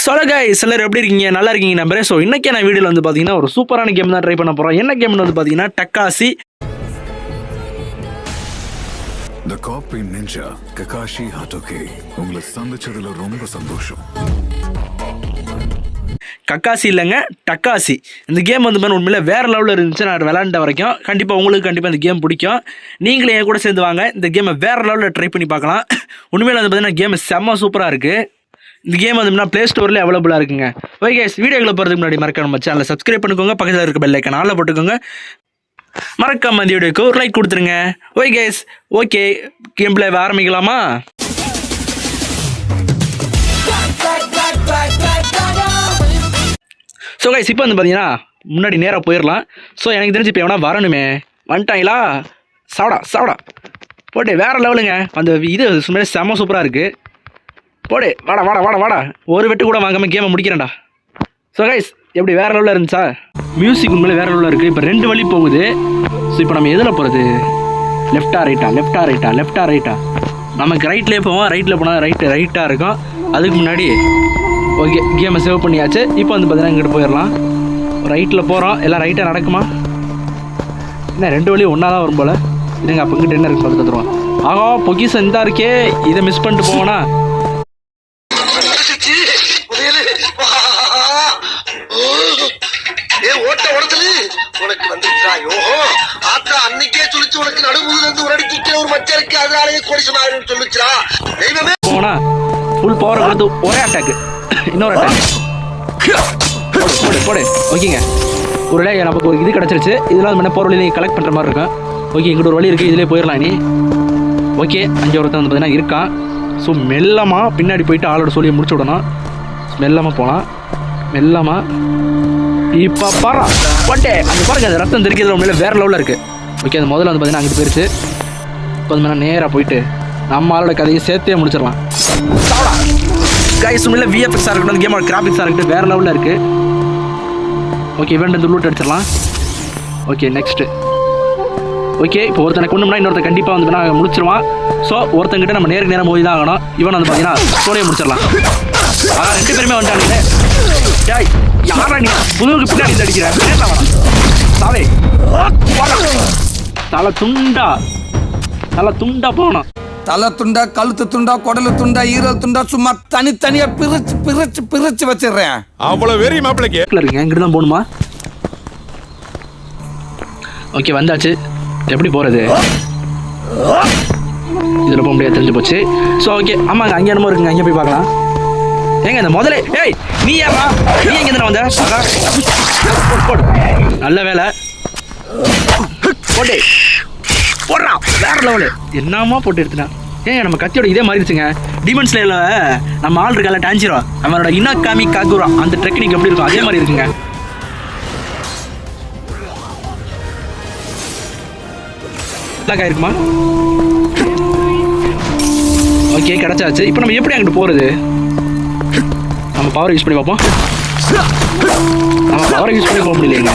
Solo guys எல்லாரும் எப்படி இருக்கீங்க? நல்லா இருக்கீங்க நம்புறேன். ஸோ இன்னைக்கு நான் வீடியோவில் வந்து பார்த்தீங்கன்னா ஒரு சூப்பரான கேம் தான் ட்ரை பண்ண போகிறோம். என்ன கேம்னு வந்து பார்த்தீங்கன்னா டக்காசி. The Copy Ninja Kakashi Hatake உங்களை சந்திச்சதுல ரொம்ப சந்தோஷம். கக்காசி இல்லைங்க, டக்காசி. இந்த கேம் வந்து பார்த்தீங்கன்னா உண்மையில வேறு லெவலில் இருந்துச்சு. நான் விளாண்ட வரைக்கும் கண்டிப்பாக உங்களுக்கு இந்த கேம் பிடிக்கும். நீங்களே என் கூட சேர்ந்து வாங்க, இந்த கேமை வேறு லெவலில் ட்ரை பண்ணி பார்க்கலாம். உண்மையில் வந்து பார்த்தீங்கன்னா கேம் செம்ம சூப்பராக இருக்குது. இந்த கேம் வந்து ப்ளே ஸ்டோரில் அவைலபிளாக இருக்குங்க. ஓகே கைஸ், வீடியோக்களை போகிறதுக்கு முன்னாடி மறக்காம நம்ம சேனலை சப்ஸ்கிரைப் பண்ணிக்கோங்க, பக்கத்தில் இருக்க பெல் ஐக்கான் ஆல்ல போட்டுக்கோங்க, மறக்காம இந்த வீடியோக்கு ஒரு லைக் கொடுத்துருங்க. Okay guys, okay game play ஆரம்பிக்கலாமா? ஸோ கைஸ் இப்போ வந்து பார்த்தீங்கன்னா முன்னாடி நேராக போயிடலாம். ஸோ எனக்கு தெரிஞ்சு இப்போ எவனா வரணுமே, வந்துட்டாங்களா? சாவடா போட்டு வேறு லெவலுங்க. அந்த இது சும்மா செம்ம சூப்பராக இருக்குது. போடு, வாடா ஒரு வெட்டு கூட வாங்காமல் கேமை முடிக்கிறேன்டா. ஸோ கைஸ் எப்படி வேறு லெவலில் இருந்துச்சா? மியூசிக் உண்மையிலே வேறு லெவலில் இருக்குது. இப்போ 2 வழி போகுது. ஸோ இப்போ நம்ம எதில் போகிறது? லெஃப்டா ரைட்டா? நமக்கு ரைட்லேயே போவோம். ரைட்டில் போனால் ரைட்டாக இருக்கும். அதுக்கு முன்னாடி ஓகே கேமை சேவ் பண்ணியாச்சு. இப்போ வந்து பார்த்தீங்கன்னா இங்கிட்டு போயிடலாம். ரைட்டில் போகிறோம். எல்லாம் ரைட்டாக நடக்குமா? என்ன 2 வழி ஒன்றா தான் வரும் போல். இதுங்க அப்போ இங்கிட்ட என்ன இருக்குது பார்த்து தந்துடுவோம். ஆகா பொக்கிஷன் இந்த இருக்கே, இதை மிஸ் பண்ணிட்டு போவோன்னா உனக்கு வந்துருச்சாயோ ஆத்தா அன்னைக்கே சொல்லிச்சு உனக்கு நடுமுதுல இருந்து ஒரு அடிக்கு ஒரு மச்சம் இருக்கு, அதனாலேயே கோடிசனாயிரம் சொல்லுச்சுடா. தெய்வமே போனா ஃபுல் பவர் கொடுத்து ஒரே அட்டாக்கு, இன்னொரு அட்டாக் போடு. ஓகேங்க, ஒரு வேளை நமக்கு ஒரு இது கிடச்சிருச்சு. இதெல்லாம் வந்து போகிற வழியில கலெக்ட் பண்ணுற மாதிரி இருக்கும். ஓகே இங்கிட்ட ஒரு வழி இருக்குது, இதிலே போயிடலாம் நீ. ஓகே 5 ஒருத்தன் வந்து பார்த்தீங்கன்னா இருக்கான். ஸோ மெல்லமாக பின்னாடி போயிட்டு ஆளோட சொல்லியை முடிச்சு விடணும். மெல்லமாக போகலாம். இப்போ பாரா போட்டே அங்கே பாருங்க, அந்த ரத்தம் தெரிக்கிறது உண்மையில வேறு லெவலில் இருக்குது. ஓகே அது முதல்ல வந்து பார்த்தீங்கன்னா அங்கிட்டு போயிடுச்சு. இப்போ வந்து நேராக போயிட்டு நம்ம ஆளோட கதையை சேர்த்தே முடிச்சிடலாம். கைஸ் உண்மையில விஎஃப்எக்ஸாக இருக்கட்டும், அந்த கேமோட கிராஃபிக்ஸாக இருக்கட்டும் வேறு லெவலில் இருக்குது. ஓகே இவன் வந்து லூட் அடிச்சிடலாம். Okay next. ஓகே இப்போ ஒருத்தனை கொண்டோம்னா இன்னொருத்தன் கண்டிப்பாக வந்து நாங்கள் முடிச்சிருவான். ஸோ ஒருத்தங்கிட்ட நம்ம நேருக்கு நேரம் மோதி தான் ஆகணும். இவன் வந்து பார்த்தீங்கன்னா சோலையை முடிச்சிடலாம். 2 பேருமே வந்துட்டாங்க. யாரா நீ புதுவுக்கு பின்னாடி அடிக்கிறேன்? சாவே தலை துண்டா போகணும். தலை துண்டா, கழுத்து துண்டா, குடலு துண்டா, ஈரல் துண்டா, சும்மா தனித்தனியா பிரிச்சு வச்சிடுறேன். அவ்வளவு வெறி மாப்பிளைக்கு இருக்குங்க. இங்கிட்டு தான் போகணுமா? ஓகே வந்தாச்சு. எப்படி போகிறது? இதில் போக முடியாது, தெரிஞ்சு போச்சு. ஸோ ஓகே ஆமாங்க, அங்கே என்னமோ இருக்குங்க, அங்கே போய் பார்க்கலாம். ஏங்க இந்த முதலே நீ ஏறா, நீ எங்கே தானே வந்த? போடு நல்ல வேலை போடுறா வேற லெவலு. என்னமா போட்டு எடுத்துனா? ஏங்க நம்ம கத்தியோட இதே மாறிடுச்சுங்க. டிமன் ஸ்லேயர்ல நம்ம ஆள் இருக்கால டான்சிரோ, அவனோட இனாகாமி காகுரா அந்த டெக்னிக் எப்படி இருக்கும் அதே மாதிரி இருக்குங்க. இருக்குமா? ஓகே கிடைச்சாச்சு. இப்போ நம்ம எப்படி அங்கிட்டு போகிறது? நம்ம பவர் யூஸ் பண்ணி பார்ப்போம். நம்ம பவரை யூஸ் பண்ணி போக முடியலைங்க.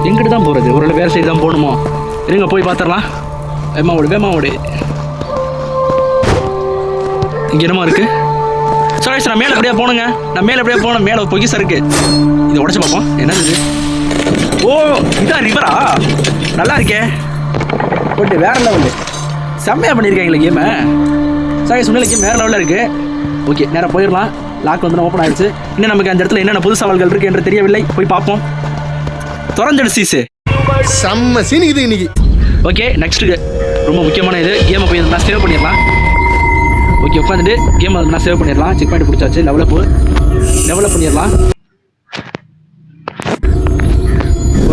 எங்கிட்டு தான் போகிறது? ஒரு வேறு சைடு தான் போகணுமோ? இருங்க போய் பார்த்துடலாம். வேமாவோடு இங்கே என்னமோ இருக்குது. சாரி நான் மேலே எப்படியா போகணுங்க. மேலே ஒரு பொக்கிசா இருக்குது. இதை உடச்சி பார்ப்போம். என்னது இது? ஓ இதான் ரிவரா? நல்லா இருக்கே. போட்டு வேறு லெவலு செம்மையாக பண்ணியிருக்காங்களே கேமை. சாரி சொன்ன கேம் வேறு லெவலில் இருக்குது. ஓகே நேராக போயிடலாம். லாக் வந்து ஓப்பன் ஆயிடுச்சு. இன்னும் நமக்கு அந்த இடத்துல என்னென்ன புது சவால்கள் இருக்குது என்று தெரியவில்லை. போய் பார்ப்போம். திறந்துடு சீஸு செம்ம சீன் இது இன்னைக்கு. ஓகே நெக்ஸ்ட்டு ரொம்ப முக்கியமான இது. கேமை போய் நான் சேவ் பண்ணிடலாம். ஓகே உட்காந்துட்டு கேமை நான் சேவ் பண்ணிடலாம். செக் பாயிண்ட் பிடிச்சாச்சு. டெவலப் பண்ணிடலாம்.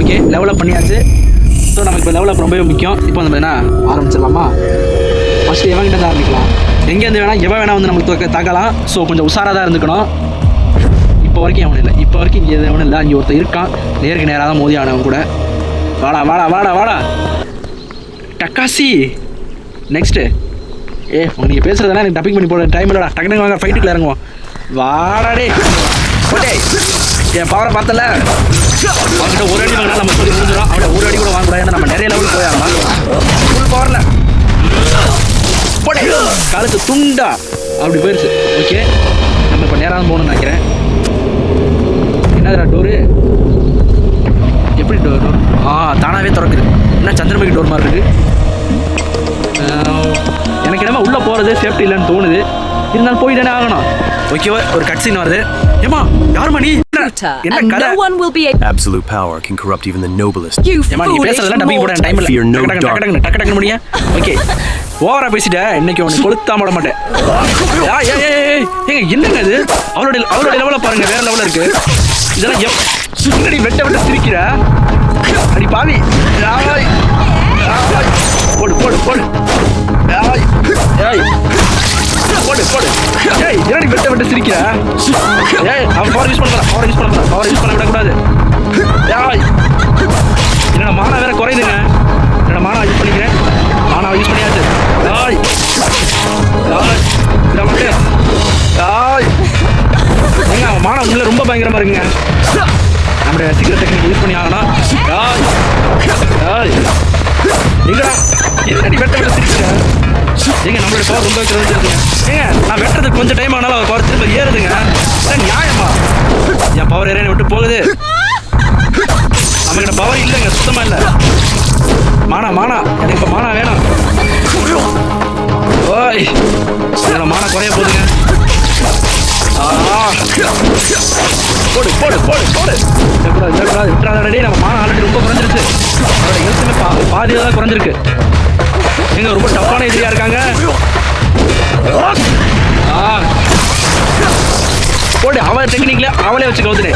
ஓகே லெவலப் பண்ணியாச்சு. ஸோ நமக்கு இப்போ லெவலப் ரொம்பவே முக்கியம். இப்போ வந்து என்ன ஆரம்பிச்சிடலாமா? ஃபஸ்ட்டு எவன்கிட்ட தான் ஆரம்பிக்கலாம். எங்கேருந்து எவன் வேணா வந்து நம்மளுக்கு தாக்கலாம். ஸோ கொஞ்சம் உஷாராக தான் இருந்துக்கணும். இப்போ வரைக்கும் எவனும் இல்லை. இங்கே எவனும் இல்லை. அங்கே ஒருத்தர் இருக்கான். நேருக்கு நேராக தான் மோதி ஆனவன் கூட. வாடா டக்காசி. நெக்ஸ்ட்டு நீங்கள் பேசுகிறதெல்லாம் எனக்கு டப்பிங் பண்ணி போட டைம் இல்லைடா. டக்குனு வாங்க ஃபைட்டுக்குள்ள இறங்குவோம். வாடாடே போட்டே என் பவரை பார்த்தல. அவங்ககிட்ட ஒரு அடி வாங்கினா நம்ம சொல்லி முடிஞ்சிடும். அவனை ஒரு அடி கூட வாங்கக்கூடாது. நம்ம நிறைய லெவலுக்கு போயாடலாம். ஃபுல் பவரில் போடே கழுத்து துண்டா அப்படி போயிடுச்சு. ஓகே நம்ம இப்போ நேராக போகணும்னு நினைக்கிறேன். திறக்குதா டோரு? எப்படி டோர்? தானாகவே திறக்குது. என்ன சந்திரமுகி டோர் மாதிரி இருக்கு. எனக்கு என்னமா உள்ளே போகிறது சேஃப்டி இல்லைன்னு தோணுது. இருந்தாலும் போய் தானே ஆகணும். ஓகேவா, ஒரு கட் சீன் வருது. ஏமா யாருமா நீ? என்ன கதை? Absolute power can corrupt even the noblest. ஏமா நீ பேசுறதெல்லாம் டப்பிங் போட டைம் Fear no இல்லை. dark. டக்கு முடிய. ஓகே, ஓவரா பேசிட்ட. இன்னைக்கு உனக்கு கொளுத்தாம விட மாட்டேன். ஏங்க என்னங்க இது? அவளுடைய லெவலில் பாருங்க, வேற லெவலில் இருக்கு. இதெல்லாம் என்னடி வெட்ட சிரிக்கிற? அடி பாவி. போடு போடு போடு. என்னடி வெட்ட சிரிக்கிற? அவன் பவர் யூஸ் பண்ண விடக்கூடாது. என்னோட மானா வேற குறையுதுங்க. என்னோட மானா யூஸ் பண்ணிக்கிறேன். மானாவை யூஸ் பண்ணியாச்சு. அவன் மானா உள்ள ரொம்ப பயங்கரமா இருக்குங்க. நம்முடைய சீக்கிரம் டெக்னிக் யூஸ் பண்ணி ஆகணும். என்னடி வெட்ட சிரிக்கிற? ஏங்க நம்மளுடைய பவர் ரொம்ப குறைஞ்சிருக்குங்க. ஏங்க நான் வெட்டுறதுக்கு கொஞ்சம் டைம் ஆனாலும் அவர் பவர் திரும்ப ஏறுதுங்க. நியாயமா? என் பவர் ஏறிய விட்டு போகுது. நம்மகிட்ட பவர் இல்லைங்க, சுத்தமா இல்லை. மானா எனக்கு இப்போ மானா வேணும். ஓய் என்னோட மானா குறைய போகுதுங்க. போடு போடு போடு போடு. விட்டுறாதே. நம்ம மானா ஆல்ரெடி ரொம்ப குறைஞ்சிருச்சு. அதோட எழுத்துமே பாதியாக தான் குறைஞ்சிருக்கு. எங்க ரொம்ப டஃப்பான எதிரியா இருக்காங்க. போடு, அவன் டெக்னிக்ல அவளே வச்சு கவுத்துனே.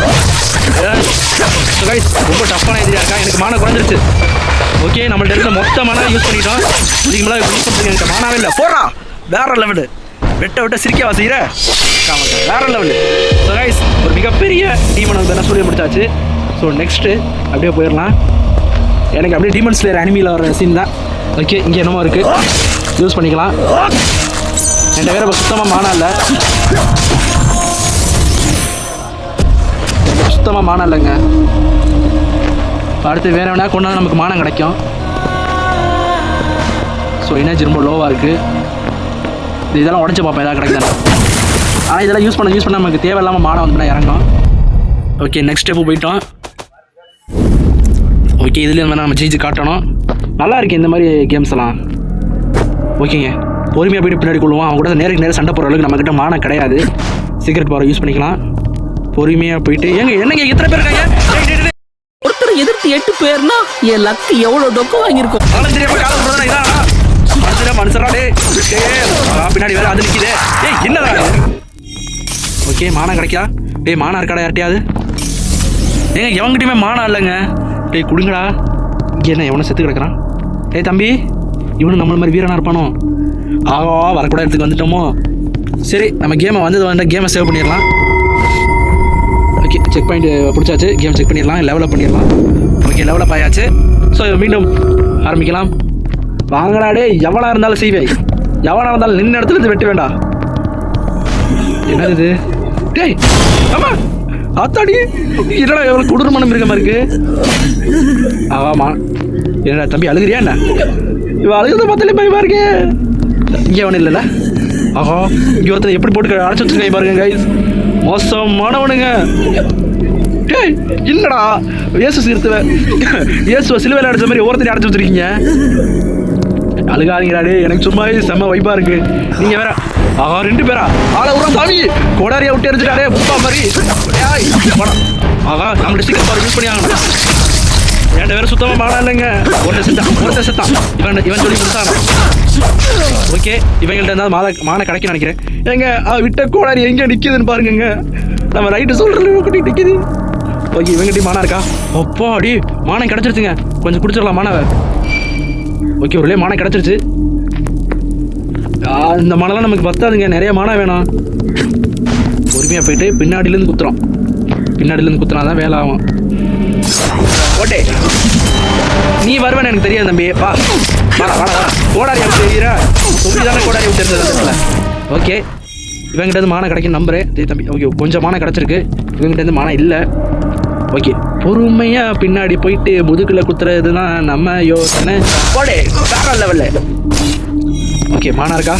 ரொம்ப டஃப்பான எதிரியா இருக்கா. எனக்கு மானா குறைஞ்சிருச்சு. ஓகே, நம்மள்ட்ட இருந்த மொத்த மானா யூஸ் பண்ணிட்டோம். இதுக்கு மேலே யூஸ் பண்ணுறதுக்கு எனக்கு மானாவே இல்லை. போடுறா, வேற லெவலு. வெட்ட சிரிக்க வாசிக்கிற வேற லெவலு. ஸோ கைஸ், ஒரு மிகப்பெரிய டீமன் வந்து சொல்லி முடிச்சாச்சு. ஸோ நெக்ஸ்ட்டு அப்படியே போயிடலாம். எனக்கு அப்படியே டீமன் ஸ்லேயர் அனிமியில் வர சீன் தான். ஓகே, இங்கே என்னமோ இருக்குது, யூஸ் பண்ணிக்கலாம். என்கிட்ட வேறு இப்போ சுத்தமாக மானா இல்லை. சுத்தமாக மானா இல்லைங்க. அடுத்து வேறு வேணா கொண்டாந்து நமக்கு மானம் கிடைக்கும். ஸோ எனர்ஜி ரொம்ப லோவாக இருக்குது. இதெல்லாம் உடச்சி பார்ப்பேன் எதாவது கிடைக்குதானே. ஆனால் இதெல்லாம் யூஸ் பண்ண நமக்கு தேவையில்லாமல் மானம் வந்து இறங்கும். ஓகே, நெக்ஸ்ட் ஸ்டெப்பு போயிட்டோம். ஓகே, இதுலேயும் வந்து நம்ம ஜெயிச்சு காட்டணும். நல்லா இருக்குது இந்த மாதிரி கேம்ஸ் எல்லாம். ஓகேங்க, பொறுமையாக போய்ட்டு பின்னாடி கொள்ளுவோம். அவங்க கூட நேருக்கு சண்டை போகிற அளவுக்கு நம்மக்கிட்ட மானம் கிடையாது. சீக்ரெட் பவரை யூஸ் பண்ணிக்கலாம். பொறுமையாக போயிட்டு என்னங்க இத்தனை பேர் இருக்காங்க. ஒருத்தர் எதிர்த்து 8 பேர்னா என் லக்கு எவ்வளோ டொக்கு வாங்கியிருக்கும். மனுஷராடே பின்னாடி வேற அது நிற்கிதே. என்னடா? ஓகே, மானம் கிடைக்கா? மானா இருக்காடா யார்ட்டையாவது? எவங்கிட்டையுமே மானா இல்லைங்க. கொடுங்கடா. இங்கே என்ன எவனை செத்து கிடக்குறான்? தம்பி, இவனு நம்மள மாதிரி வீரனா இருப்பானோ? வரக்கூட இடத்துக்கு வந்துட்டோமோ? சரி, நம்ம கேமை வந்து கேமை சேவ் பண்ணிடலாம். ஓகே, செக் பாயிண்ட் பிடிச்சாச்சு. கேம் செக் பண்ணிடலாம், லெவலப் பண்ணிடலாம். ஓகே, லெவலப் ஆயாச்சு. ஸோ மீண்டும் ஆரம்பிக்கலாம். வாங்கடா எவனாக இருந்தாலும் செய்வேன். எவனாக இருந்தாலும் நின்ன இடத்துல இருந்து வெட்ட வேண்டாம். என்னது இது? ஆமாம், அத்தாடி என்னடா எவ்வளோ கொடூரமான மிருகமாக இருக்கு. ஆமாம்மா, என்னடா தம்பி அழுகிறியா என்ன? இவன் அழுகிறத பார்த்தாலே பயமா இருக்கு. இங்கே ஒன்றும் இல்லைல்ல? இங்கே ஒருத்தர் எப்படி போட்டு அடைச்சி வச்சுருக்காங்க பாருங்க கைஸ். மோசமானவனுங்க. இல்லடா, இயேசுவை சிலுவையில் அடைச்ச மாதிரி ஒருத்தரை அடைச்சி வச்சிருக்கீங்க. அழுகாதீங்கடா. எனக்கு சும்மா செம்ம வைப்பா இருக்கு. நீங்க வேற 2 பேரா ஆள ஒரு சாமி கோடாரியா விட்டு எரிஞ்சுட்டாரே புப்பா மாதிரி. நம்ம டிஸ்ட்ரிக்ட் பவர் யூஸ் பண்ணி ஆகணும். என்கிட்ட வேற சுத்தமாக மானா இல்லைங்க. ஒருத்தர் செத்தான். இவன் சொல்லி கொடுத்தான். ஓகே, இவங்கள்ட்ட இருந்தால் மானை கிடைக்கும் நினைக்கிறேன். விட்ட கோடாரி எங்கே நிற்கிதுன்னு பாருங்க. நம்ம ரைட்டு சொல்றது நிற்கிது. ஓகே, இவங்ககிட்ட மானா இருக்கா? அப்பா அடி மானம் கிடச்சிருச்சுங்க. கொஞ்சம் குடிச்சிடலாம் மானாவை. ஓகே, ஒரு மானம் கிடச்சிருச்சு. இந்த மானெல்லாம் நமக்கு பத்தாதுங்க, நிறைய மானா வேணும். பொறுமையாக போயிட்டு பின்னாடியிலேருந்து குத்துனா தான் வேலை ஆகும். ஓட்டே, நீ வருவேன்னு எனக்கு தெரியாது தம்பி. வாடா கோடாரி விட்டு தெரியுற சொல்லி தானே கோடாரி விட்டு இருந்தது. ஓகே, இவங்கிட்ட மானம் கிடைக்கும் நம்புறேன் தம்பி. ஓகே, கொஞ்சம் மானம் கிடச்சிருக்கு. இவங்கிட்ட மானம் இல்லை. ஓகே, பொறுமையாக பின்னாடி போயிட்டு முதுகில் குத்துறது தான் நம்ம யோசனை. போடே வேற லெவலில். ஓகே, மானா இருக்கா?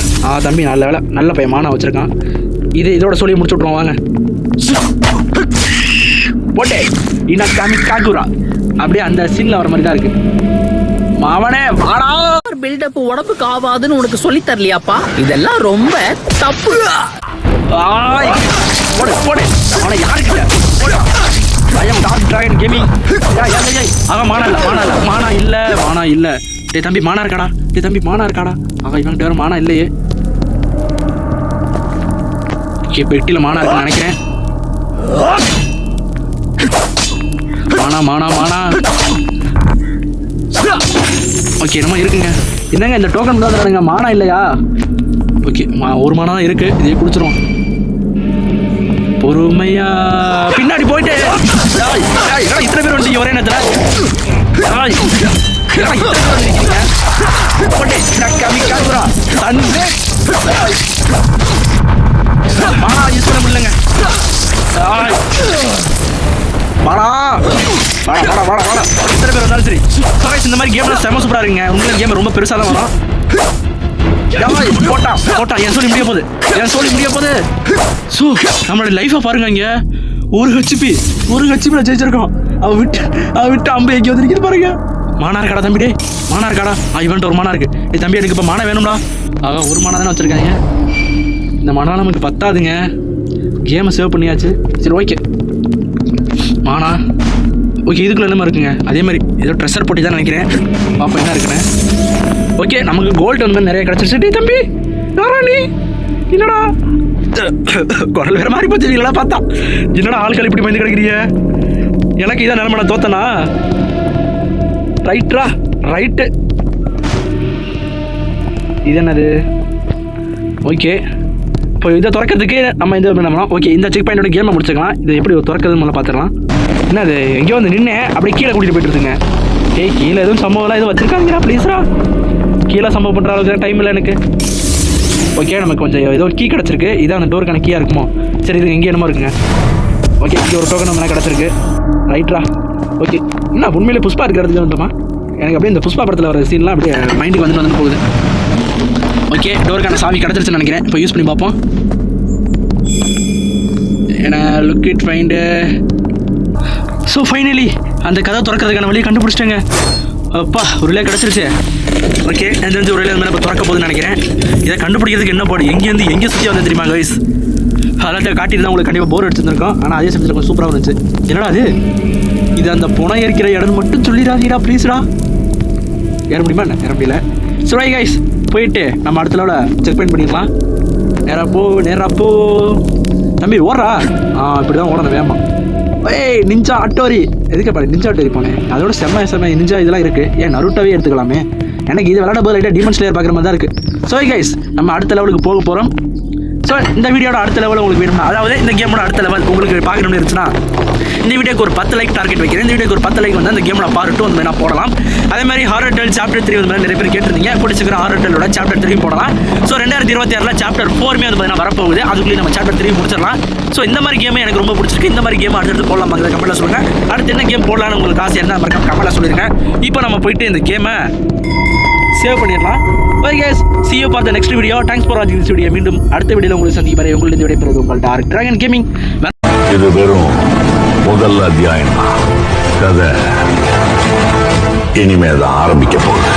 தம்பி நல்ல பையன் மானா வச்சுருக்கான். இதோட சொல்லி முடிச்சு விட்ருவோம் வாங்க. போட்டே இனக்காமி காக்குரா அப்படியே அந்த சீன்ல வர மாதிரி தான் இருக்கு. மாவனே வாடா. பில்டப் உடம்புக்கு ஆவாதுன்னு உனக்கு சொல்லி தரலையாப்பா? இதெல்லாம் ரொம்ப தப்பு. ஆய் போடு போடு அவனை யாருக்கிட்ட போடு. I am Dark Dragon Gaming. அவன் மானா இல்ல. டேய் தம்பி மானா இருக்காடா. அவன் இவன்கிட்ட வேற மானா இல்லையே. பெட்டியில மானா இருக்குன்னு நினைக்கிறேன். மானா ஓகே என்னமோ இருக்குங்க. என்னங்க இந்த டோக்கன் தான் மானா இல்லையா? ஓகே ஒரு மானா தான் இருக்கு. இதே குடிச்சிரும் பொறுமையா. பின்னாடி போயிட்டு இத்தனை பேர் வந்து ஒரே நேரத்துல மானா யூஸ் பண்ண முடியலங்க. வாடா இத்தனை பேர் வந்தாலும் சரி. இந்த மாதிரி கேம்ல செம சூப்பரா இருக்குங்க. உண்மையில கேம் ரொம்ப பெருசா தான் வரும். போட்டா என் சொல்லி முடிய போகுது. சோ நம்மளோட லைஃபை பாருங்க. இங்க ஒரு ஹெச்பி ஜெயிச்சிருக்கோம். அவ விட்டு அம்பு எங்கே வந்து நிற்கிது பாருங்க. மானா இருக்காடா தம்பி? டே மானா இருக்காடா? இவன்ட்டு ஒரு மானா இருக்கு. தம்பி எனக்கு இப்போ மானா வேணும்டா. ஒரு மானா தானே வச்சிருக்காங்க. இந்த மானா நமக்கு பத்தாதுங்க. கேமை சேவ் பண்ணியாச்சு. சரி ஓகே மானா ஓகே. இதுக்குள்ள என்னமா இருக்குங்க? அதே மாதிரி ஏதோ ட்ரெஸ்ஸர் போட்டி தான் நினைக்கிறேன். பாப்பா என்ன இருக்குன்னு. ஓகே நமக்கு கோல்டு வந்து நிறைய கிடச்சிருச்சு. டே தம்பி யாரா நீ? என்னடா குரல் வேற மாதிரி போச்சு. இல்லடா பார்த்தா என்னடா ஆட்கள் இப்படி பயந்து கிடக்கிறீங்க? எனக்கு இதான் நிலம. நான் தோத்தனா? ரைட்டு இது என்னது? ஓகே இப்போ இதை திறக்கிறதுக்கு நம்ம இது பண்ணோம்னா ஓகே இந்த செக் பாயிண்டோட கேமை முடிச்சுக்கலாம். இது எப்படி திறக்கிறதுன்னு முதல்ல பார்த்துக்கலாம். என்னது எங்கேயோ வந்து நின்று அப்படியே கீழே கூட்டிகிட்டு போயிட்டு இருக்குங்க. கீழே எதுவும் சம்பவம்லாம் எதுவும் வச்சிருக்காங்களா? ப்ளீஸ்ரா கீழே சம்பவம் பண்ணுற அளவுக்கு டைம் இல்லை எனக்கு. ஓகே நமக்கு கொஞ்சம் ஏதோ ஒரு கீ கிடச்சிருக்கு. இதான் அந்த டோருக்கான கீயாக இருக்குமோ? சரி இது எங்கே என்னமோ இருக்குங்க. ஓகே இங்கே ஒரு டோக்கன் நம்ம கிடச்சிருக்கு. ரைட்ரா ஓகே. என்ன உண்மையிலே புஷ்பா இருக்கிறதுக்கு வந்துட்டோமா? எனக்கு அப்படியே இந்த புஷ்பா படத்தில் வர சீன்லாம் அப்படியே மைண்டுக்கு வந்து போகுது. ஓகே டோருக்கான சாவி கிடச்சிருச்சுன்னு நினைக்கிறேன். இப்போ யூஸ் பண்ணி பார்ப்போம். ஏன்னா look it find. So finally அந்த கதை திறக்கிறதுக்கான வழியை கண்டுபிடிச்சிட்டேங்க. அப்பா ஒரு வழியாக கிடச்சிருச்சு. ஓகே எனக்கு தெரிஞ்ச ஒரு வழியாக மேலே இப்போ திறக்க போகுதுன்னு நினைக்கிறேன். இதை கண்டுபிடிக்கிறதுக்கு என்ன பாடு எங்கேருந்து எங்கே சுற்றி வந்து தெரியுமா கைஸ்? அதெல்லாம் காட்டிட்டு தான் உங்களுக்கு கண்டிப்பாக போர் அடிச்சிருந்துருக்கோம். ஆனால் அதே சமயத்தில் கொஞ்சம் சூப்பராக இருந்துச்சு. என்னடா இது அந்த புனை இருக்கிற இடம் மட்டும் சொல்லிடாதீடா ப்ளீஸ்டா. ஏற முடியுமா? என்ன ஏற முடியல. சரி கைஸ் போயிட்டு நம்ம அடுத்த லெவலில் செக் பாயிண்ட் பண்ணிக்கலாம். நேராக போ தம்பி ஓடுறா. இப்படி தான் ஓடணும் வேகமா. ஏய் நிஞ்சா அட்டோரி எதுக்கு பாரு நிஞ்சா அட்டோரி போனேன். அதோட செம்ம நிஞ்சா இதெல்லாம் இருக்குது. ஏன் நருட்டாவே எடுத்துக்கலாமே. எனக்கு இது விளையாட போது லைட்டாக டீமன் ஸ்லேயர் பார்க்குற மாதிரி தான் இருக்குது. ஸோ கைஸ் நம்ம அடுத்த லெவலுக்கு போக போகிறோம். ஸோ இந்த வீடியோட அடுத்த லெவலில் உங்களுக்கு வேணும்னா அதாவது இந்த கேமோட அடுத்த லெவல் உங்களுக்கு பார்க்கணும்னு இருந்துச்சுன்னா இந்த வீடியோக்கு ஒரு 10 லைக் டார்கெட் வைக்கிறேன். இந்த வீடியோக்கு ஒரு 10 லைக் வந்து அந்த கேமோட பார்ட் 2 வந்து நான் போடலாம். அதே மாதிரி ஹாரர் டெல் சாப்டர் 3 வந்து நிறைய பேர் கேட்டிருந்தீங்க. பிடிச்சிக்கிற ஹாரர் டெல்லோட சாப்டர் 3 போடலாம். ஸோ 2026 சாப்டர் 4 வந்து வரப்போகுது. அதுக்குள்ளேயே நம்ம சாப்டர் 3 முடிச்சிடலாம். ஸோ இந்த மாதிரி கேம் எனக்கு ரொம்ப பிடிச்சிருக்கு. இந்த மாதிரி கேம் அடுத்து போடலாம் கமெண்ட்ல சொல்லுங்க. அடுத்து என்ன கேம் போடலாம்னு உங்களுக்கு ஆசை இருந்தால் கமெண்ட்ல சொல்லிருங்க. இப்போ நம்ம போயிட்டு இந்த கேமை சேவ் பண்ணிடலாம். Bye guys, see you for the next video. Thanks for watching this video. மீண்டும் அடுத்த வீடியோல உங்களுக்கு சந்திக்கும் வரை உங்களிடம் விடைபெறுவது உங்கள் டார்க் டிராகன் கேமிங். இது வெறும் முதல் அத்தியாயம். கதை இனிமேதான் ஆரம்பிக்க போகுது.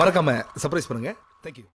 மறக்காம சர்ப்ரைஸ் பண்ணுங்க. தேங்க்யூ.